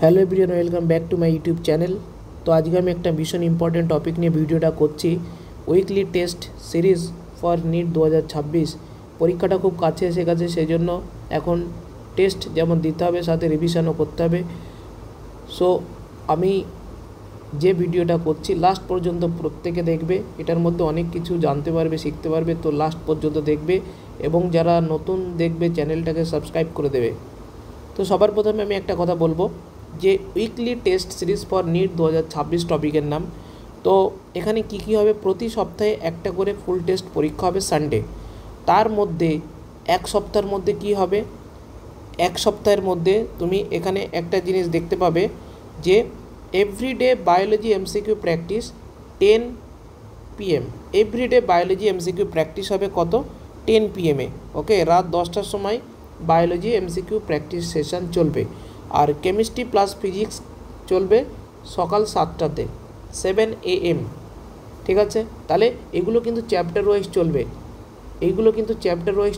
Hello everyone, welcome back to my YouTube channel. তো আজকে আমি একটা ভীষণ ইম্পর্টেন্ট টপিক নিয়ে ভিডিওটা করছি। Weekly test series for NEET 2026 পরীক্ষাটা খুব কাছে এসে গেছে, সেই জন্য এখন টেস্ট যেমন দিতে হবে সাথে রিভিশনও করতে হবে। সো আমি যে ভিডিওটা করছি লাস্ট পর্যন্ত প্রত্যেকে দেখবে, এটার মধ্যে অনেক কিছু জানতে পারবে, শিখতে পারবে। তো লাস্ট পর্যন্ত দেখবে এবং যারা নতুন দেখবে চ্যানেলটাকে সাবস্ক্রাইব করে দেবে। তো সবার প্রথমে আমি একটা কথা বলবো যে weekly test series for NEET 2026 টপিকের নাম। তো এখানে কি হবে, প্রতি সপ্তাহে একটা করে ফুল টেস্ট পরীক্ষা হবে সানডে। তার মধ্যে এক সপ্তাহের মধ্যে কি হবে, এক সপ্তাহের মধ্যে তুমি এখানে একটা জিনিস দেখতে পাবে যে everyday biology MCQ practice 10 PM। Everyday biology MCQ practice হবে কত, 10 PM ওকে, রাত 10টার সময় বায়োলজি এমসিকিউ প্র্যাকটিস সেশন চলবে। আর কেমিস্ট্রি প্লাস ফিজিক্স চলবে সকাল 7টাতে 7 AM, ঠিক আছে। তাহলে এগুলো কিন্তু চ্যাপ্টার ওয়াইজ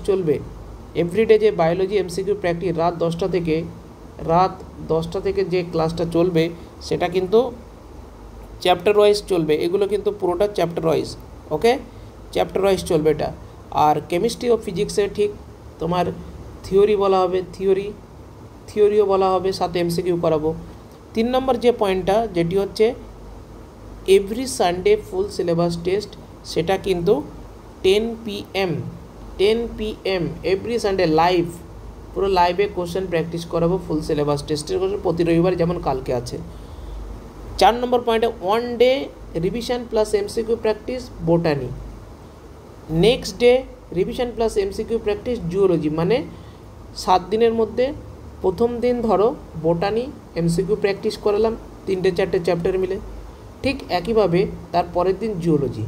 চলবে, এভরিডে যে বায়োলজি এমসিকিউ প্র্যাকটিস রাত 10টা থেকে যে ক্লাসটা চলবে সেটা কিন্তু চ্যাপ্টার ওয়াইজ চলবে। এগুলো কিন্তু পুরোটা চ্যাপ্টার ওয়াইজ, ওকে, চ্যাপ্টার ওয়াইজ চলবে এটা। আর কেমিস্ট্রি ও ফিজিক্সে ঠিক তোমার থিওরি বলা হবে, থিওরিও বলা হবে, সাথে এমসিকিউ করাবো। 3 নম্বর যে পয়েন্টটা, যেটি হচ্ছে every Sunday full syllabus test, সেটা কিন্তু 10 PM এভরি সানডে লাইভ, পুরো লাইভে কোশ্চেন প্র্যাকটিস করাবো ফুল সিলেবাস টেস্টের কোশ্চেন প্রতি রবিবার, যেমন কালকে আছে। 4 নম্বর পয়েন্টে 1 day revision plus MCQ practice botany, next day revision plus MCQ practice zoology. মানে 7 দিনের মধ্যে প্রথম দিন ধরো বোটানি এমসিকিউ প্র্যাকটিস করালাম 3-4টে চ্যাপ্টার মিলে, ঠিক একইভাবে তার পরের দিন জুওলজি,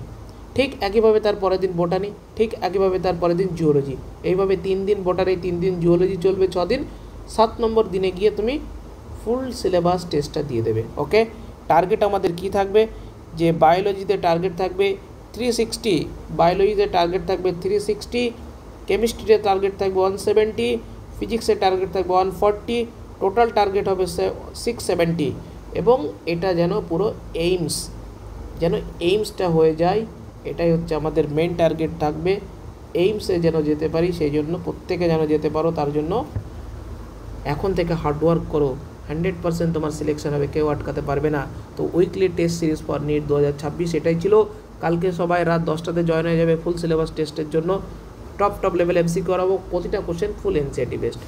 ঠিক একইভাবে তার পরের দিন বোটানি, ঠিক একইভাবে তার পরের দিন জুওলজি। এইভাবে 3 দিন বোটানি, 3 দিন জুওলজি চলবে 6 দিন। 7 নম্বর দিনে গিয়ে তুমি ফুল সিলেবাস টেস্টটা দিয়ে দেবে, ওকে। টার্গেট আমাদের কি থাকবে, যে বায়োলজিতে টার্গেট থাকবে 360, বায়োলজিতে টার্গেট থাকবে 360, কেমিস্ট্রিতে টার্গেট থাকবে 170, ফিজিক্সের টার্গেট থাকবে 140, টোটাল টার্গেট হবে 670। এবং এটা যেন পুরো এইমসটা হয়ে যায়, এটাই হচ্ছে আমাদের মেন টার্গেট থাকবে। এইমসে যেন যেতে পারি, সেই জন্য প্রত্যেকে যেন যেতে পারো, তার জন্য এখন থেকে হার্ডওয়ার্ক করো। 100% তোমার সিলেকশন হবে, কেউ আটকাতে পারবে না। তো weekly test series for NEET 2026 এটাই ছিল। কালকে সবাই রাত 10টাতে জয়েন হয়ে যাবে ফুল সিলেবাস টেস্টের জন্য। টপ লেভেল এমসি করাবো, প্রতিটা কোশ্চেন ফুল এনসিইআরটি বেস্ট।